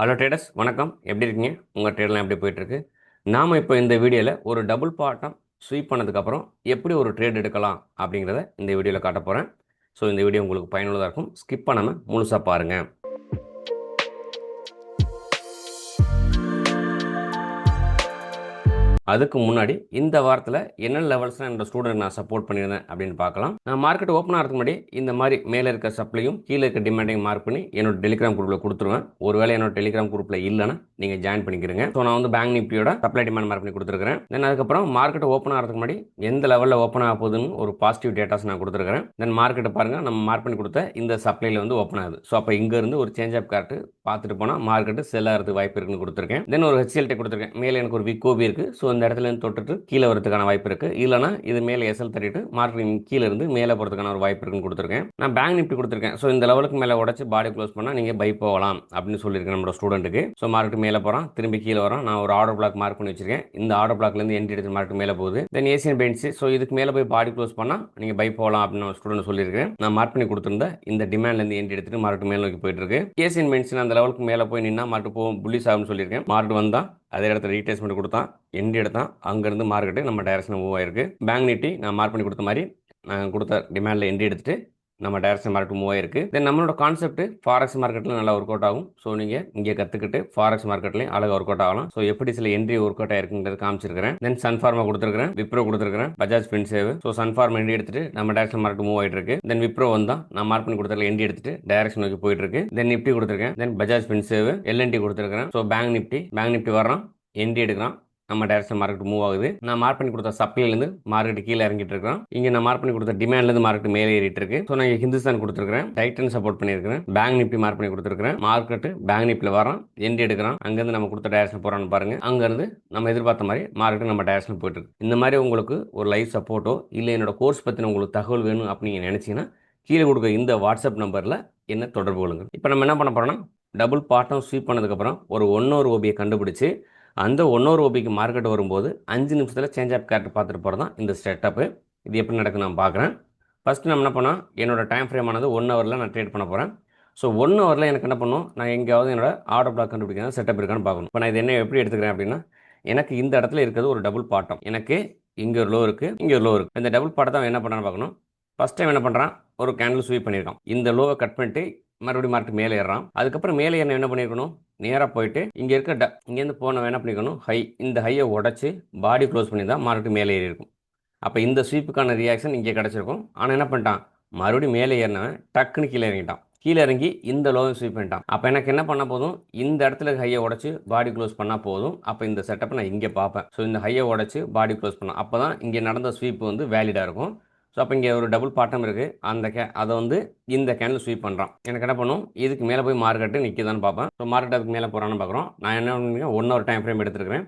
Hello traders வணக்கம். எப்படி இருக்கீங்க? உங்கள் ட்ரேடெலாம் எப்படி போயிட்டுருக்கு? நாம் இப்போ இந்த வீடியோவில் ஒரு டபுள் பாட்டம் ஸ்வீப் பண்ணதுக்கப்புறம் எப்படி ஒரு ட்ரேட் எடுக்கலாம் அப்படிங்கிறத இந்த வீடியோவில் காட்ட போகிறேன். ஸோ இந்த வீடியோ உங்களுக்கு பயனுள்ளதாக இருக்கும். ஸ்கிப் பண்ணாமல் முழுசாக பாருங்கள். அதுக்கு முன்னாடி இந்த வாரத்தில் என்ன லெவல்ஸ்லாம் என்னோட ஸ்டூடெண்ட் நான் சப்போர்ட் பண்ணியிருந்தேன் அப்படின்னு பார்க்கலாம். நான் மார்க்கெட் ஓப்பன் ஆகிறதுக்கு முன்னாடி இந்த மாதிரி மேலே இருக்க சப்ளையும் கீழே இருக்க டிமாண்டையும் மார்க் பண்ணி என்னோட டெலிகிராம் குரூப்பில் கொடுத்துருவேன். ஒருவேளை என்னோட டெலிகிராம் குரூப்பில் இல்லைன்னா நீங்கள் ஜாயின் பண்ணிக்கிறீங்க. ஸோ நான் வந்து பேங்க் நிஃப்டியோட சப்ளை டிமாண்ட் மார்க் பண்ணி கொடுத்துருக்கேன். தென் அதுக்கப்புறம் மார்க்கெட் ஓப்பன் ஆகிறதுக்கு முன்னாடி எந்த லெவலில் ஓப்பன் ஆக போகுதுன்னு ஒரு பாசிட்டிவ் டேட்டாஸ் நான் கொடுத்துருக்கேன். தென் மார்க்கெட்டை பாருங்கள், நம்ம மார்க் பண்ணி கொடுத்த இந்த சப்ளையில் வந்து ஓப்பன் ஆகுது. ஸோ அப்போ இங்கேருந்து ஒரு சேஞ்ச் ஆஃப் கார்ட்டு பார்த்துட்டு போனால் மார்க்கெட்டு செல் ஆகிறதுக்கு வாய்ப்பு இருக்குன்னு கொடுத்துருக்கேன். தென் ஒரு ஹெச்எல்டி கொடுத்துருக்கேன். மேலே எனக்கு ஒரு விக்கோபி இருக்குது. ஸோ இந்த இடத்துல தொட்டுட்டு கீழே வரதுக்கான வாய்ப்பு இருக்குது. இல்லைனா இது மேலே எஸ்எல் தட்டிட்டு மார்க்கெட் கீழே இருந்து மேலே போகிறதுக்கான ஒரு வாய்ப்பு இருக்குன்னு கொடுத்துருக்கேன். நான் பேங்க் நிஃப்டி கொடுத்துருக்கேன். ஸோ இந்த லெவலுக்கு மேலே உடச்சி பாடி க்ளோஸ் பண்ணால் நீங்கள் பை போகலாம் அப்படின்னு சொல்லியிருக்கேன் நம்மளோட ஸ்டூடெண்ட்டுக்கு. ஸோ மார்க்கெட் மேலே போகிறான், திரும்பி கீழே வரோம். நான் ஒரு ஆர்டர் பிளாக் மார்க் பண்ணி வச்சிருக்கேன். இந்த ஆர்டர் பிளாக்லேருந்து என்ட்ரி எடுத்து மார்க்கெட் மேலே போகுது. தென் ஏசியன் பெயின்ஸ். ஸோ இதுக்கு மேலே போய் பாடி க்ளோஸ் பண்ணால் நீங்கள் பை போகலாம் அப்படின்னு ஸ்டூடெண்ட் சொல்லியிருக்கேன். நான் மார்க் பண்ணி கொடுத்துருந்த இந்த டிமாண்ட்லேருந்து என்ட்ரி எடுத்துட்டு மார்க்கெட் மேலே நோக்கி போயிட்டு இருக்கு. ஏசியன் பெயின்ஸ் அந்த லெவலுக்கு மேலே போய் நின்னா மார்க்கெட் போகும் புள்ளிஸ் ஆகும்னு சொல்லியிருக்கேன். மார்க்கெட் வந்தால் அதே இடத்துல ரீட்ரேஸ்மெண்ட் கொடுத்தான், எண்ட் எடுத்தான். அங்கேருந்து மார்க்கெட்டு நம்ம டைரக்ஷன் மூவ் ஆயிருக்கு. பேங்க் நிஃப்டி நான் மார்க் பண்ணி கொடுத்த மாதிரி நான் கொடுத்த டிமாண்டில் எண்ட் எடுத்துட்டு நம்ம டைரக்ஷன் மார்க்கெட் மூவ் ஆயிருக்கு. தென் நம்மளோட கான்செப்ட் ஃபாரெக்ஸ் மார்க்கெட்டில் நல்லா ஒர்க் அவுட் ஆகும். ஸோ நீங்கள் இங்கே கற்றுக்கிட்டு ஃபாரெக்ஸ் மார்க்கெட்லையும் அழகாக ஒர்க் அவுட் ஆகலாம். ஸோ எப்படி சில என்ட்ரி ஒர்க் அவுட் ஆயிருக்குங்கிறது காமிச்சிருக்கிறேன். தென் சன்ஃபார்மா கொடுத்துருக்கேன், விப்ரோ கொடுத்துருக்கேன், பஜாஜ் ஃபின்சேவ். ஸோ சன்ஃபார்மா எண்ட் எடுத்துட்டு நம்ம டைரக்ஷன் மார்க்கெட் மூவ் ஆயிட்டு இருக்கு. தென் விப்ரோ வந்தால் நான் மார்க் பண்ணி கொடுத்தல எண்ட் எடுத்துட்டு டைரக்ஷன் நோக்கி போயிட்டு இருக்கு. தென் நிப்டி கொடுத்துருக்கேன். தென் பஜாஜ் ஃபின்சேவ், எல்என்டி கொடுத்துருக்கேன். ஸோ பேங்க் நிப்டி வர்றான், எண்ட் எடுக்கிறான், நம்ம டைரக்ஷன் மார்க்கெட் மூவ் ஆகுது. நான் மார்க் பண்ணி கொடுத்த சப்ளைலேருந்து மார்க்கெட் கீழே இறங்கிட்டு இருக்கோம். இங்கே நான் மார்க் பண்ணி கொடுத்த டிமாண்ட்லேருந்து மார்க்கெட் மேலே ஏறிட்டு இருக்கு. ஸோ நான் ஹிந்துஸ்தான் கொடுத்துருக்கேன், டைட்டன் சப்போர்ட் பண்ணியிருக்கிறேன், பேங்க் நிஃப்டி மார்க் பண்ணி கொடுத்துருக்கேன். மார்க்கெட் பேங்க் நிஃப்டியில் வரோம், எண்ட் எடுக்கிறான், அங்கேருந்து நம்ம கொடுத்த டைரக்ஷன் போகிறான்னு பாருங்க. அங்கேருந்து நம்ம எதிர்பார்த்த மாதிரி மார்க்கெட் நம்ம டைரக்ஷன் போயிட்டு இருக்கு. இந்த மாதிரி உங்களுக்கு ஒரு லைவ் சப்போர்ட்டோ இல்லை என்னோட கோர்ஸ் பற்றின உங்களுக்கு தகவல் வேணும் அப்படின்னு நினச்சிங்கன்னா கீழே கொடுக்க இந்த வாட்ஸ்அப் நம்பரில் என்ன தொடர்பு கொள்ளுங்க. இப்போ நம்ம என்ன பண்ண போகிறோம்னா டபுள் பாட்டம் ஸ்வீப் பண்ணதுக்கப்புறம் ஒரு 1 hour ஓபியை கண்டுபிடிச்சு அந்த 1 hour ஓபிக்கு மார்க்கெட் வரும்போது 5 நிமிஷத்தில் சேஞ்ச் ஆஃப் கேரக்டர் பார்த்துட்டு போகிறது தான் இந்த செட்டப்பு. இது எப்படி நடக்குது நான் பார்க்குறேன். ஃபஸ்ட்டு நம்ம என்ன பண்ணோம், என்னோட டைம் ஃப்ரேம் ஆனது 1 hourல நான் ட்ரேட் பண்ண போகிறேன். ஸோ 1 hourல எனக்கு என்ன பண்ணும், நான் எங்கேயாவது என்னோட ஆர்டர் பிளாக் கண்டுபிடிக்கணும், செட்டப் இருக்கான்னு பார்க்கணும். இப்போ நான் இது என்ன எப்படி எடுத்துக்கிறேன் அப்படின்னா, எனக்கு இந்த இடத்துல இருக்கிறது ஒரு டபுள் பாட்டம். எனக்கு இங்கே ஒரு லோ இருக்குது, இங்கே ஒரு லோ இருக்குது. இந்த டபுள் பாட்டம் என்ன பண்ணான்னு பார்க்கணும். ஃபஸ்ட் டைம் என்ன பண்ணுறான், ஒரு கேண்டில் ஸ்வீப் பண்ணியிருக்கான். இந்த லோவை கட் பண்ணிட்டு மறுபடியும் மார்க்கெட் மேலே ஏறான். அதுக்கப்புறம் மேலே என்ன பண்ணியிருக்கணும், நேராக போயிட்டு இங்கே இருக்க இங்கேருந்து போனவன் என்ன பண்ணிக்கணும், இந்த ஹையை உடச்சி பாடி க்ளோஸ் பண்ணி தான் மார்க்கெட் மேலே ஏறி இருக்கும். அப்போ இந்த ஸ்வீப்புக்கான ரியாக்ஷன் இங்கே கிடச்சிருக்கும். ஆனால் என்ன பண்ணிட்டான், மறுபடியும் மேலே ஏறினவன் டக்குன்னு கீழே இறங்கிட்டான். கீழே இறங்கி இந்த லோவை ஸ்வீப் பண்ணிட்டான். அப்போ எனக்கு என்ன பண்ண போதும், இந்த இடத்துல ஹையை உடச்சி பாடி க்ளோஸ் பண்ணால் போதும். அப்போ இந்த செட்டப்பை நான் இங்கே பார்ப்பேன். ஸோ இந்த ஹையை உடச்சி பாடி க்ளோஸ் பண்ணால் அப்போ தான் இங்கே நடந்த ஸ்வீப் வந்து வேலிடாக இருக்கும். ஸோ அப்போ இங்கே ஒரு டபுள் பாட்டம் இருக்குது, அந்த அதை வந்து இந்த கேண்டில் ஸ்வீப் பண்ணுறான். எனக்கு என்ன பண்ணும், இதுக்கு மேலே போய் மார்க்கெட்டு நிற்கிதான்னு பார்ப்பேன். ஸோ மார்க்கெட் அதுக்கு மேலே போகிறான்னு பார்க்குறோம். நான் என்ன பண்ணுறேன், 1 hour டைம் ஃப்ரேம் எடுத்துருக்கிறேன்.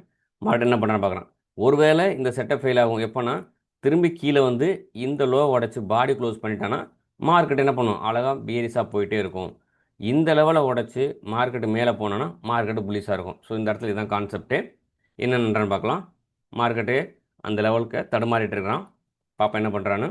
மார்க்கெட் என்ன பண்ணுறேன்னு பார்க்குறேன். ஒருவேளை இந்த செட்டப் ஃபெயில் ஆகும் எப்போனா, திரும்பி கீழே வந்து இந்த லோ உடச்சி பாடி க்ளோஸ் பண்ணிட்டான்னா மார்க்கெட் என்ன பண்ணும், அழகாக பீரிஸாக போயிட்டே இருக்கும். இந்த லெவலை உடச்சி மார்க்கெட்டு மேலே போனோன்னா மார்க்கெட்டு புள்ளிஸாக இருக்கும். ஸோ இந்த இடத்துல இதுதான் கான்செப்ட்டு. என்னென்னு பார்க்கலாம். மார்க்கெட்டு அந்த லெவலுக்கு தடுமாறிட்டு இருக்கிறான். பாப்பா என்ன பண்ணுறான்னு.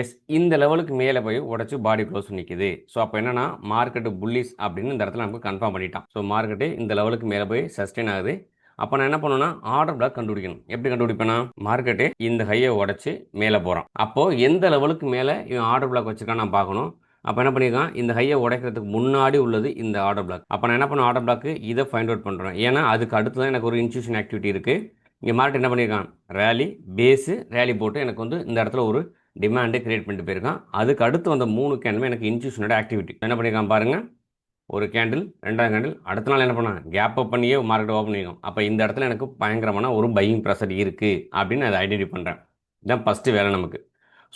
எஸ், இந்த லெவலுக்கு மேலே போய் உடச்சி பாடி க்ளோஸ் நிற்கிது. ஸோ அப்போ என்னன்னா மார்க்கெட்டு புல்லிஸ் அப்படின்னு இந்த இடத்துல நமக்கு கன்ஃபார்ம் பண்ணிட்டான். ஸோ மார்க்கெட்டு இந்த லெவலுக்கு மேலே போய் சஸ்டெயின் ஆகுது. அப்போ நான் என்ன பண்ணுவேன்னா ஆர்டர் பிளாக் கண்டுபிடிக்கணும். எப்படி கண்டுபிடிப்பேன்னா, மார்க்கெட்டு இந்த ஹையை உடச்சி மேலே போகிறான். அப்போது எந்த லெவலுக்கு மேலே இவன் ஆர்டர் பிளாக் வச்சுருக்கான் நான் பார்க்கணும். அப்போ என்ன பண்ணியிருக்கான், இந்த ஹையை உடைக்கிறதுக்கு முன்னாடி உள்ளது இந்த ஆர்டர் பிளாக். அப்போ நான் என்ன பண்ணுவேன், ஆர்டர் பிளாக்கு இதை ஃபைண்ட் அவுட் பண்ணுறேன். ஏன்னா அதுக்கு அடுத்து தான் எனக்கு ஒரு இன்ஸ்டியூஷன் ஆக்டிவிட்டி இருக்குது. இங்கே மார்க்கெட் என்ன பண்ணியிருக்கான், ரேலி போட்டு எனக்கு வந்து இந்த இடத்துல ஒரு டிமாண்டை கிரியேட் பண்ணிட்டு போயிருக்கான். அதுக்கு அடுத்து வந்த 3 கேண்டிலுமே எனக்கு இன்ஸ்டியூஷனோட ஆக்டிவிட்டி. என்ன பண்ணியிருக்கான் பாருங்கள், ஒரு கேண்டில், 2ஆவது கேண்டில், அடுத்த நாள் என்ன பண்ணான், கேப் அப் பண்ணியே மார்க்கெட் ஓப்பன் பண்ணியிருக்கோம். அப்போ இந்த இடத்துல எனக்கு பயங்கரமான ஒரு பையிங் ப்ரெஷர் இருக்குது அப்படின்னு அதை ஐடென்டிஃபை பண்ணுறேன். இதுதான் ஃபஸ்ட்டு வேலை நமக்கு.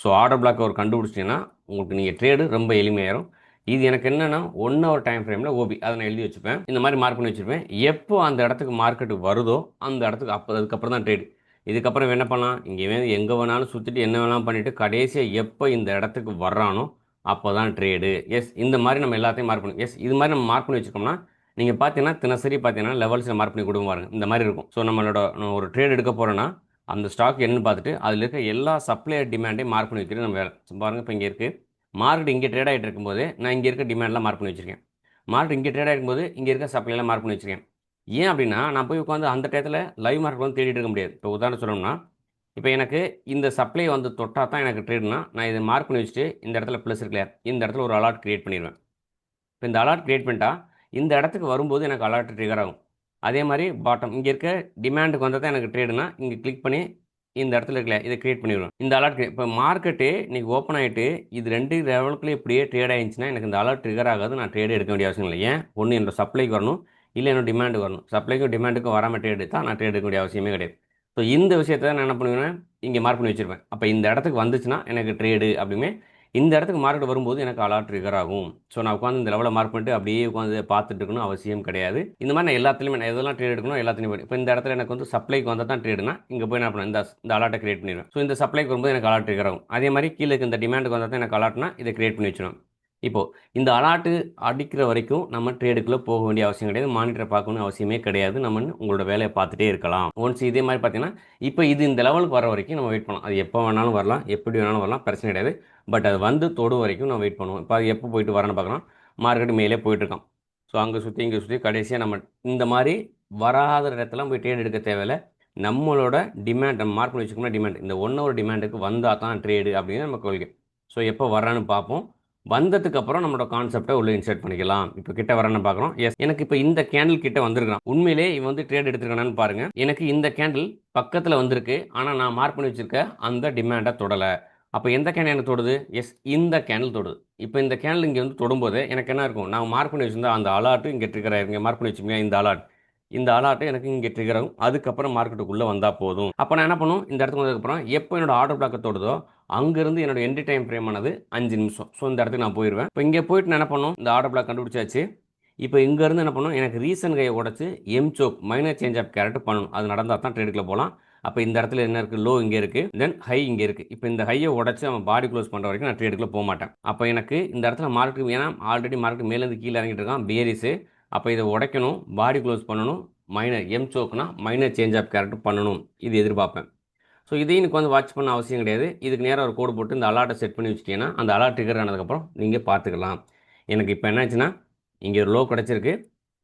ஸோ ஆர்டர் பிளாக் ஒரு கண்டுபிடிச்சிட்டிங்கன்னா உங்களுக்கு நீங்கள் ட்ரேடு ரொம்ப எளிமையாயிரும். இது எனக்கு என்னென்னா 1 hour டைம் ஃப்ரேமில் ஓபி அதை நான் எழுதி வச்சுப்பேன். இந்த மாதிரி மார்க் பண்ணி வச்சுருப்பேன். எப்போ அந்த இடத்துக்கு மார்க்கெட்டு வருதோ அந்த இடத்துக்கு அதுக்கப்புறம் தான் ட்ரேடு. இதுக்கப்புறம் என்ன பண்ணலாம், இங்கே எங்கே வேணாலும் சுற்றிட்டு என்ன வேணாலும் பண்ணிவிட்டு கடைசியாக எப்போ இந்த இடத்துக்கு வர்றானோ அப்போ தான் ட்ரேடு. எஸ், இந்த மாதிரி நம்ம எல்லாத்தையும் மார்க் பண்ணி இது மாதிரி நம்ம மார்க் பண்ணி வச்சுக்கோம்னா நீங்கள் பார்த்தீங்கன்னா தினசரி பார்த்தீங்கன்னா லெவல்ஸில் மார்க் பண்ணி கொடுக்க பாருங்க, இந்த மாதிரி இருக்கும். ஸோ நம்மளோட ஒரு ட்ரேட் எடுக்க போகிறோன்னா அந்த ஸ்டாக் என்னன்னு பார்த்துட்டு அதில் இருக்க எல்லா சப்ளையர் டிமாண்டையும் மார்க் பண்ணி வைக்கிறது நம்ம வேலை. பாருங்கள், இப்போ இங்கே இருக்குது மார்க்கெட், இங்கே ட்ரேட் ஆகிட்டு இருக்கும்போது நான் இங்கே இருக்க டிமாண்ட்லாம் மார்க் பண்ணி வச்சுருக்கேன். மார்க்கெட் இங்கே ட்ரேட் ஆகிருக்கும்போது இங்கே இருக்க சப்ளைலாம் மார்க் பண்ணி வச்சுருக்கேன். ஏன் அப்படின்னா நான் போய் உட்காந்து அந்த டயத்தில் லைவ் மார்க்கெட் வந்து தேடிட்டு இருக்க முடியாது. இப்போ உதாரணம் சொல்லணும்னா இப்போ எனக்கு இந்த சப்ளை வந்து தொட்டால் தான் எனக்கு ட்ரேட்னா நான் இதை மார்க் பண்ணி வச்சுட்டு இந்த இடத்துல ப்ளஸ் இருக்குல்லையா, இந்த இடத்துல ஒரு அலாட் கிரியேட் பண்ணிடுவேன். இப்போ இந்த அலாட் கிரியேட் பண்ணிட்டா இந்த இடத்துக்கு வரும்போது எனக்கு அலாட் ட்ரிகர் ஆகும். அதே மாதிரி பாட்டம் இங்கே இருக்க டிமாண்டுக்கு வந்தால் தான் எனக்கு ட்ரேடுனா இங்கே கிளிக் பண்ணி இந்த இடத்துல இருக்கல இதை கிரியேட் பண்ணிடுவேன். இந்த அலாட் இப்போ மார்க்கெட்டு இன்றைக்கி ஓப்பன் ஆகிட்டு இது 2 லெவலுக்குள்ளே இப்படியே ட்ரேட் ஆகிடுச்சுன்னா எனக்கு இந்த அலாட் ட்ரிகர் ஆகாது. நான் ட்ரேடு எடுக்க வேண்டிய அவசியம் இல்லை. ஏன் ஒன்று என்னோட சப்ளைக்கு வரணும், இல்லை என்னோட டிமாண்டுக்கு வரணும். சப்ளைக்கும் டிமாண்டுக்கும் வராமல் ட்ரேட் எடுத்தால் நான் ட்ரேட் எடுக்க வேண்டிய அவசியமே கிடையாது. ஸோ இந்த விஷயத்தை நான் என்ன பண்ணுவேன், இங்கே மார்க் பண்ணி வச்சுருப்பேன். அப்போ இந்த இடத்துக்கு வந்துச்சுன்னா எனக்கு ட்ரேடு அப்படிமே இந்த இடத்துக்கு மார்க்கெட் வரும்போது எனக்கு அலாட் ட்ரிகர் ஆகும். ஸோ நான் உட்காந்து இந்த லெவலில் மார்க் பண்ணிட்டு அப்படியே உட்காந்து பார்த்துட்டு இருக்கணும் அவசியம் கிடையாது. இந்த மாதிரி நான் எல்லாத்துலேயுமே நான் எதெல்லாம் ட்ரேட் எடுக்கணும் எல்லாத்துலேயும் போய் இப்போ இந்த இடத்துல எனக்கு வந்து சப்ளைக்கு வந்தால் தான் ட்ரேடுனா இங்கே போய் நான் இந்த அலாட்டை கிரியேட் பண்ணிடுவேன். ஸோ இந்த சப்ளைக்கு வரும்போது எனக்கு அலாட் ட்ரிகர் ஆகும். அதே மாதிரி கீழே இந்த டிமாண்டுக்கு வந்தால் தான் எனக்கு அலாட்னா இதை கிரியேட் பண்ணி வச்சிடும். இப்போது இந்த அலாட்டு அடிக்கிற வரைக்கும் நம்ம ட்ரேடுக்குள்ளே போக வேண்டிய அவசியம் கிடையாது. மானிட்டரை பார்க்கணும் அவசியமே கிடையாது. நம்ம உங்களோட வேலையை பார்த்துட்டே இருக்கலாம். ஒன்ஸ் இதே மாதிரி பார்த்தீங்கன்னா இப்போ இது இந்த லெவலுக்கு வர வரைக்கும் நம்ம வெயிட் பண்ணலாம். அது எப்போ வேணாலும் வரலாம், எப்படி வேணாலும் வரலாம், பிரச்சனை கிடையாது. பட் அது வந்து தொடு வரைக்கும் நான் வெயிட் பண்ணுவோம். இப்போ அது எப்போ போயிட்டு வரேன்னு பார்க்கலாம். மார்க்கெட் மேலே போயிட்டுருக்கான். ஸோ அங்கே சுற்றி இங்கே சுற்றி கடைசியாக நம்ம இந்த மாதிரி வராத இடத்துல போய் ட்ரேட் எடுக்க தேவையில்லை. நம்மளோட டிமாண்ட் நம்ம மார்க் பண்ணி வச்சுக்கோம்னா டிமாண்ட் இந்த 1 ஹவர் டிமாண்டுக்கு வந்தால் தான் ட்ரேடு அப்படின்னு நம்ம கொள்கை. ஸோ எப்போ வரான்னு பார்ப்போம். வந்ததுக்கு அப்புறம் நம்மளோட கான்செப்டை உள்ள இன்சர்ட் பண்ணிக்கலாம். இப்போ கிட்ட வரேன்னு பார்க்குறோம். எஸ் எனக்கு இப்போ இந்த கேண்டில் கிட்ட வந்திருக்கான். உண்மையிலே இவன் வந்து ட்ரேட் எடுத்துருக்கானு பாருங்க. எனக்கு இந்த கேண்டில் பக்கத்தில் வந்திருக்கு. ஆனால் நான் மார்க் பண்ணி வச்சிருக்க அந்த டிமாண்டை தொடலை. அப்போ எந்த கேண்டில் எனக்கு தொடுது? எஸ் இந்த கேண்டில் தொடுது. இப்போ இந்த கேண்டில் இங்கே வந்து தொடும்போது எனக்கு என்ன இருக்கும், நான் மார்க் பண்ணி வச்சிருந்தா அந்த அலாட்டு இங்கே ட்ரிகர் ஆயிருங்க. மார்க் பண்ணி வச்சுக்கோங்க இந்த அலாட்டு எனக்கு இங்கே ட்ரிகர் ஆகும். அதுக்கப்புறம் மார்க்கெட்டுக்குள்ளே வந்தால் போதும். அப்போ நான் என்ன பண்ணும், இந்த இடத்துக்கு வந்ததுக்கப்புறம் எப்போ என்னோட ஆர்டர் பிளாக்கை தொடுதோ அங்கேருந்து என்னோட என்ட்ரி டைம் ஃப்ரேம் ஆனது 5 நிமிஷம். ஸோ இந்த இடத்துக்கு நான் போயிடுவேன். இப்போ இங்கே போயிட்டு நான் என்ன பண்ணும், இந்த ஆர்டர் பிளாக் கண்டுபிடிச்சாச்சு. இப்போ இங்கேருந்து என்ன பண்ணும், எனக்கு ரீசன் கையை உடச்சி எம்சோக் மைனர் சேஞ்ச் ஆஃப் கேரக்டர் பண்ணணும். அது நடந்தால் தான் ட்ரேடுக்குள்ளே போகலாம். அப்போ இந்த இடத்துல என்ன இருக்குது, லோ இங்கே இருக்குது, தென் ஹை இங்கே இருக்குது. இப்போ இந்த ஹையை உடச்சி அவன் பாடி க்ளோஸ் பண்ணுற வரைக்கும் நான் ட்ரேடுக்குள்ளே போக மாட்டேன். அப்போ எனக்கு இந்த இடத்துல மார்க்கெட் ஏன்னா ஆல்ரெடி மார்க்கெட் மேலேருந்து கீழே இறங்கிட்டு இருக்கான் பேரிஸு. அப்போ இதை உடைக்கணும், பாடி க்ளோஸ் பண்ணணும், மைனர் எம்சோக்னா மைனர் சேஞ்ச் ஆஃப் கேரக்டர் பண்ணணும். இது எதிர்பார்ப்பேன். ஸோ இதையும் எனக்கு வந்து வாட்ச் பண்ண அவசியம் கிடையாது. இதுக்கு நேராக ஒரு கோடு போட்டு இந்த அலாட்டை செட் பண்ணி வச்சுட்டீங்கன்னா அந்த அலாட் ட்ரிகர் ஆனதுக்கப்புறம் நீங்கள் பார்த்துக்கலாம். எனக்கு இப்போ என்னாச்சுன்னா இங்கே ஒரு லோ கிடச்சிருக்கு,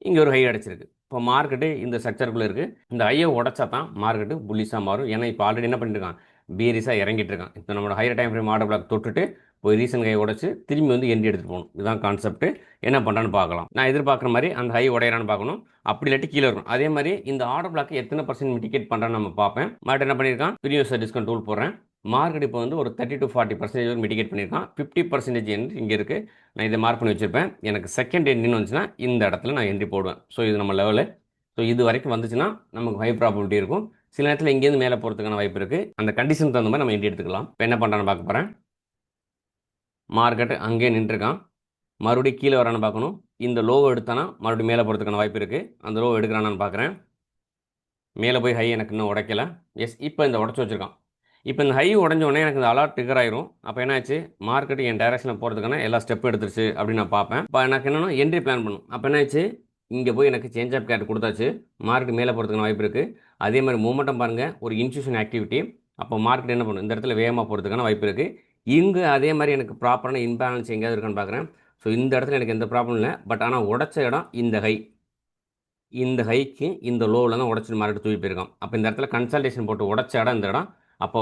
இங்கே ஒரு ஹை கிடச்சிருக்கு. இப்போ மார்க்கெட்டு இந்த ஸ்ட்ரக்சருக்குள்ளே இருக்குது. இந்த ஹையை உடச்சா தான் மார்க்கெட்டு புல்லிஸாக மாறும். ஏன்னா இப்போ ஆல்ரெடி என்ன பண்ணிட்டுருக்கான், பீரிஸாக இறங்கிட்டு இருக்கான். இப்போ நம்மளோட higher time frame order black தொட்டுட்டு போய் ரீசன் ஹை உடச்சி திரும்பி வந்து எண்டி எடுத்துகிட்டு போகணும். இதுதான் கான்செப்ட். என்ன பண்ணுறான்னு பார்க்கலாம். நான் எதிர்பார்க்குற மாதிரி அந்த ஹை உடையிறான்னு பார்க்கணும். அப்படி இல்லாட்டி கீழே இருக்கும். அதே மாதிரி இந்த ஆர்டர் பிளாக் எத்தனை % மிட்டிகேட் பண்ணுறான்னு நம்ம பார்ப்பேன். மார்க்கெட் என்ன பண்ணியிருக்கான், ப்ரீவியஸ் டிஸ்கவுண்ட் டூல் போடுறேன். மார்க்கெட் இப்போ வந்து ஒரு 30 to 40% மிட்டிகேட் பண்ணியிருக்கான். 50% என்ட்ரி இங்கே இருக்குது. நான் இதை மார்க் பண்ணி வச்சுருப்பேன். எனக்கு செகண்ட் என்ட்ரின்னு வந்துச்சுன்னா இந்த இடத்துல நான் என்ட்ரி போடுவேன். ஸோ இது நம்ம லெவலு. ஸோ இது வரைக்கும் வந்துச்சுன்னா நமக்கு ஹை ப்ராபபிலிட்டி இருக்கும். சில நேரத்தில் இங்கேருந்து மேலே போகிறதுக்கான வாய்ப்பு இருக்குது. அந்த கண்டிஷனுக்கு தகுந்த மாதிரி நம்ம என்ட்ரி எடுத்துக்கலாம். இப்போ என்ன பண்ணுறான்னு பார்க்க போகிறேன். மார்க்கெட்டு அங்கேயே நின்றுருக்கான். மறுபடியும் கீழே வரான்னு பார்க்கணும். இந்த லோவை எடுத்தானா மறுபடியும் மேலே போகிறதுக்கான வாய்ப்பு இருக்குது. அந்த லோ எடுக்கிறானான்னு பார்க்குறேன். மேலே போய் ஹை எனக்கு இன்னும் உடைக்கல. எஸ் இப்போ இந்த உடச்சி வச்சுருக்கான். இப்போ இந்த ஹை உடஞ்சோடனே எனக்கு இந்த அலாட் ட்ரிகர் ஆயிரும். அப்போ என்னாச்சு, மார்க்கெட்டு என் டைரக்ஷனில் போகிறதுக்கான எல்லா ஸ்டெப் எடுத்துருச்சு அப்படின்னு நான் பார்ப்பேன். இப்போ எனக்கு என்னென்னா என்ட்ரி பிளான் பண்ணும். அப்போ என்னாச்சு, இங்கே போய் எனக்கு சேஞ்ச் ஆஃப் கேரக்டர் கொடுத்தாச்சு. மார்க்கெட் மேலே போகிறதுக்கான வாய்ப்பு இருக்குது. அதே மாதிரி மூமெண்டம் பாருங்கள், ஒரு இன்ஸ்டியூஷன் ஆக்டிவிட்டி. அப்போ மார்க்கெட் என்ன பண்ணும், இந்த இடத்துல வேகமாக போகிறதுக்கான வாய்ப்பு இருக்குது. இங்கே அதே மாதிரி எனக்கு ப்ராப்பரான இன்பேலன்ஸ் எங்கேயாவது இருக்கான்னு பார்க்குறேன். ஸோ இந்த இடத்துல எனக்கு எந்த ப்ராப்ளம் இல்லை. பட் ஆனால் உடச்ச இடம் இந்த ஹை. இந்த ஹைக்கு இந்த லோவில் தான் உடச்சிட்டு மார்க்கெட் தூக்கி போயிருக்கான். அப்போ இந்த இடத்துல கன்சல்டேஷன் போட்டு உடச்ச இடம் இந்த இடம். அப்போ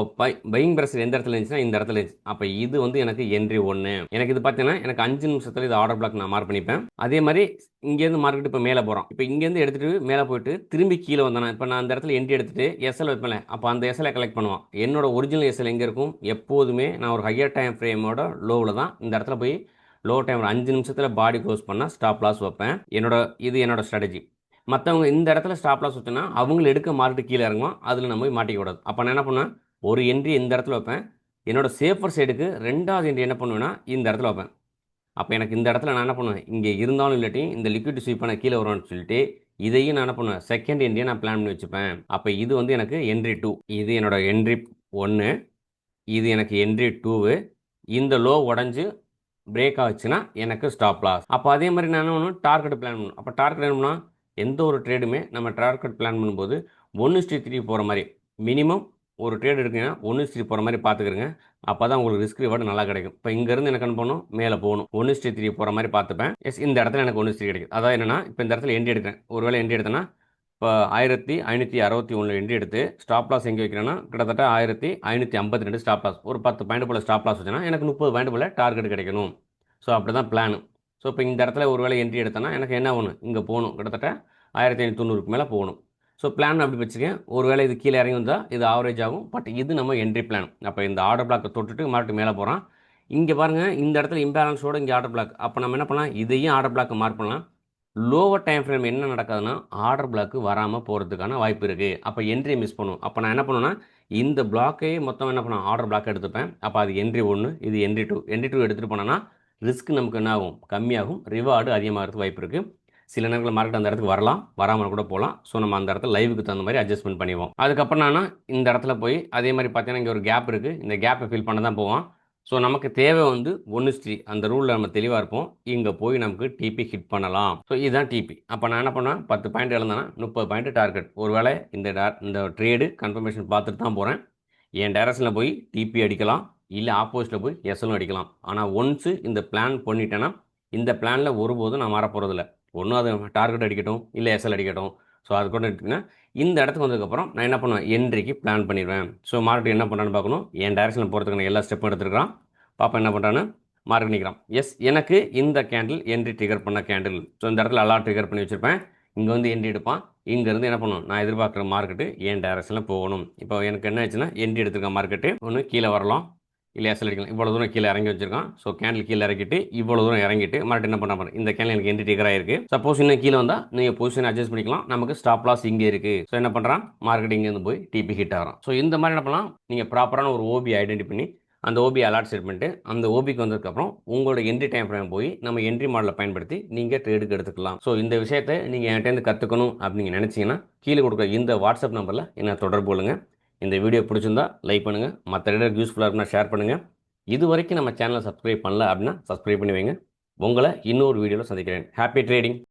பையிங் ப்ரெஷர் எந்த இடத்துல இருந்துச்சுன்னா இந்த இடத்துல இருந்துச்சு. அப்போ இது வந்து எனக்கு என்ட்ரி 1. எனக்கு இது பார்த்தீங்கன்னா எனக்கு 5 நிமிஷத்தில் இது ஆர்டர் பிளாக் நான் மார்க் பண்ணிப்பேன். அதே மாதிரி இங்கேருந்து மார்க்கெட் இப்போ மேலே போகிறோம். இப்போ இங்கேருந்து எடுத்துகிட்டு மேலே போயிட்டு திரும்பி கீழே வந்தானே. இப்போ நான் அந்த இடத்துல என்ட்ரி எடுத்துகிட்டு எஸ்எல் வைப்பேன். அப்போ அந்த எஸ்எல்ஐ கலெக்ட் பண்ணுவான். என்னோட ஒரிஜினல் எஸ்எல் எங்கே இருக்கும், எப்போதுமே நான் ஒரு ஹையர் டைம் ஃப்ரேமோட லோவில் தான் இந்த இடத்துல போய் லோ டைம் 5 நிமிஷத்தில் பாடி க்ளோஸ் பண்ணால் ஸ்டாப் லாஸ் வைப்பேன். என்னோட ஸ்ட்ராட்டஜி. மற்றவங்க இந்த இடத்துல ஸ்டாப் லாஸ் வச்சுன்னா அவங்களை எடுக்க மார்க்கெட் கீழே இறங்குவோம். அதில் நம்ம போய் மாட்டிக்க கூடாது. அப்போ நான் என்ன பண்ணேன், ஒரு என்ட்ரி இந்த இடத்துல வைப்பேன். என்னோட சேஃபர் சைடுக்கு 2வது என்ட்ரி என்ன பண்ணுவேன்னா இந்த இடத்துல வைப்பேன். அப்போ எனக்கு இந்த இடத்துல நான் என்ன பண்ணுவேன், இங்கே இருந்தாலும் இல்லாட்டி இந்த லிக்விட் ஸ்வீப் பண்ண கீழே வரும்னு சொல்லிட்டு இதையும் நான் என்ன பண்ணுவேன், செகண்ட் என்ட்ரியை நான் பிளான் பண்ணி வச்சுப்பேன். அப்போ இது வந்து எனக்கு என்ட்ரி 2, இது என்னோட என்ட்ரி 1, இது எனக்கு என்ட்ரி 2. இந்த லோ உடஞ்சி பிரேக் ஆச்சுன்னா எனக்கு ஸ்டாப் லாஸ். அப்போ அதே மாதிரி நான் என்ன பண்ணுவேன், டார்கெட் பிளான் பண்ணணும். அப்போ டார்கெட் என்ன பண்ணால் எந்த ஒரு ட்ரேடுமே நம்ம டார்கெட் பிளான் பண்ணும்போது 1:3 போகிற மாதிரி மினிமம் ஒரு ட்ரேட் எடுக்குங்க 1:3 போகிற மாதிரி பார்த்துக்கிறங்க. அப்போ தான் உங்களுக்கு ரிஸ்க் ரிவார்டு நல்லா கிடைக்கும். இப்போ இங்கேருந்து எனக்கு என்ன பண்ணணும், மேலே போகணும். 1:3 போகிற மாதிரி பார்த்துப்பேன். எஸ், இந்த இடத்துல எனக்கு 1:3 கிடைக்கும். அதாவது என்னன்னா, இப்போ இந்த இடத்துல என்ட்ரி எடுக்கிறேன். ஒருவேளை என்ட்ரி எடுத்தேன்னா இப்போ 1561 என்ட்ரி எடுத்து ஸ்டாப் லாஸ் எங்கே வைக்கிறேன்னா கிட்டத்தட்ட 1552 ஸ்டாப் லாஸ். ஒரு 10 பாயிண்ட் போல் ஸ்டாப் லாஸ் வச்சுன்னா எனக்கு 30 பாயிண்ட் போல் டார்கெட் கிடைக்கணும். ஸோ அப்படி தான் பிளான். ஸோ இப்போ இந்த இடத்துல ஒரு வேளை என்ட்ரி எடுத்தேன்னா எனக்கு என்ன ஒன்று இங்கே போகணும், கிட்டத்தட்ட 1590க்கு மேலே போகணும். ஸோ பிளான் அப்படி வச்சுக்கேன். ஒரு வேளை இது கீழே இறங்கி வந்தால் இது ஆவரேஜ் ஆகும். பட் இது நம்ம என்ட்ரி பிளான். அப்போ இந்த ஆர்டர் பிளாக்கை தொட்டுட்டு மார்க்கெட் மேலே போகிறான். இங்கே பாருங்கள், இந்த இடத்துல இம்பேலன்ஸோடு இங்கே ஆர்டர் பிளாக். அப்போ நம்ம என்ன பண்ணலாம், இதையும் ஆர்டர் பிளாக்கை மார்க் பண்ணலாம். லோவர் டைம் ஃப்ரேம் என்ன நடக்காதுன்னா ஆர்டர் பிளாக்கு வராமல் போகிறதுக்கான வாய்ப்பு இருக்குது. அப்போ என்ட்ரியை மிஸ் பண்ணுவோம். அப்போ நான் என்ன பண்ணுவேன்னா இந்த பிளாக்கையே மொத்தம் என்ன பண்ணுவேன், ஆர்டர் பிளாக் எடுத்துப்பேன். அப்போ அது என்ட்ரி 1, இது என்ட்ரி 2. என்ட்ரி 2 எடுத்துகிட்டு போனோன்னா ரிஸ்க் நமக்கு என்ன ஆகும், கம்மியாகும். ரிவார்டு அதிகமாகிறதுக்கு வாய்ப்பு இருக்குது. சில நேரங்களில் மார்க்கெட் அந்த இடத்துக்கு வரலாம், வராமல் கூட போகலாம். ஸோ நம்ம அந்த இடத்துல லைவுக்கு தகுந்த மாதிரி அட்ஜஸ்ட்மெண்ட் பண்ணிவோம். அதுக்கப்புறம் நான் இந்த இடத்துல போய் அதே மாதிரி பார்த்தீங்கன்னா இங்கே ஒரு கேப் இருக்குது. இந்த கேப்பை ஃபில் பண்ண தான் போவோம். ஸோ நமக்கு தேவை வந்து 1:3 அந்த ரூலில் நம்ம தெளிவாக இருப்போம். இங்கே போய் நமக்கு டிபி ஹிட் பண்ணலாம். ஸோ இதுதான் டிபி. அப்போ நான் என்ன பண்ணேன், 10 பாயிண்ட் இழந்தேன்னா 30 பாயிண்ட் டார்கெட். ஒருவேளை இந்த ட்ரேடு கன்ஃபர்மேஷன் பார்த்துட்டு தான் போகிறேன். என் டைரக்ஷனில் போய் டிபி அடிக்கலாம், இல்லை ஆப்போசிட்டில் போய் எஸ்எலும் அடிக்கலாம். ஆனால் ஒன்ஸு இந்த பிளான் பண்ணிட்டேன்னா இந்த பிளானில் ஒருபோதும் நான் மாறப்போகிறதில்ல. ஒன்றும் அது டார்கெட் அடிக்கட்டும், இல்லை எஸ்எல் அடிக்கட்டும். ஸோ அது கூட எடுத்துக்கிங்கன்னா இந்த இடத்துக்கு வந்ததுக்கப்புறம் நான் என்ன பண்ணுவேன், என்ட்ரிக்கு பிளான் பண்ணிடுவேன். ஸோ மார்க்கெட் என்ன பண்ணுறான்னு பார்க்கணும். என் டைரக்ஷனில் போகிறதுக்கான எல்லா ஸ்டெப்பும் எடுத்துருக்கான். பாப்பா என்ன பண்ணுறான்னு மார்க் பண்ணிக்கிறான். எஸ், எனக்கு இந்த கேண்டில் என்ட்ரி ட்ரிகர் பண்ண கேண்டில். ஸோ இந்த இடத்துல எல்லாம் ட்ரிகர் பண்ணி வச்சுருப்பேன். இங்கே வந்து என்ட்ரி எடுப்பான். இங்கேருந்து என்ன பண்ணணும், நான் எதிர்பார்க்குற மார்க்கெட்டு என் டைரக்ஷனில் போகணும். இப்போ எனக்கு என்ன ஆச்சுன்னா என்ட்ரி எடுத்துருக்க மார்க்கெட்டு ஒன்று கீழே வரலாம், இல்லை எஸ்எல் அடிக்கலாம். இவ்வளோ தூரம் கீழே இறங்கி வச்சிருக்கான். ஸோ கேண்டில் கீழே இறக்கிட்டு இவ்வளோ தூரம் இறங்கிட்டு மார்க்கெட் என்ன பண்ண இந்த கேண்டில் எனக்கு என்ட்ரி ட்ரிகர் ஆயிருக்கு. சப்போஸ் இன்னும் கீழே வந்தால் நீங்கள் பொசிஷன் அட்ஜஸ்ட் பண்ணிக்கலாம். நமக்கு ஸ்டாப் லாஸ் இங்கே இருக்குது. ஸோ என்ன பண்ணுறான், மார்க்கெட் இங்கேருந்து போய் டிபி ஹிட் ஆகிறான். ஸோ இந்த மாதிரி என்ன பண்ணலாம், நீங்கள் ப்ராப்பரான ஒரு ஓபி ஐடென்டி பண்ணி அந்த ஓபி அலாட் செட் பண்ணிட்டு அந்த ஓபிக்கு வந்ததுக்கப்புறம் உங்களோட என்ட்ரி டைம் ஃப்ரேம் போய் நம்ம என்ட்ரி மாடலை பயன்படுத்தி நீங்கள் ட்ரேடுக்கு எடுத்துக்கலாம். ஸோ இந்த விஷயத்தை நீங்கள் என்கிட்டேருந்து கற்றுக்கணும் அப்படின்னு நினச்சிங்கன்னா கீழே கொடுக்குற இந்த வாட்ஸ்அப் நம்பரில் என்ன தொடர்பு கொள்ளுங்க. இந்த வீடியோ பிடிச்சிருந்தா லைக் பண்ணுங்கள், மற்ற ட்ரேடருக்கு யூஸ்ஃபுல்லாக இருக்குன்னா ஷேர் பண்ணுங்கள். இது வரைக்கும் நம்ம சேனலை சப்ஸ்கிரைப் பண்ணல அப்படின்னா சப்ஸ்கிரைப் பண்ணி வைங்க. உங்களை இன்னொரு வீடியோவில் சந்திக்கிறேன். Happy trading.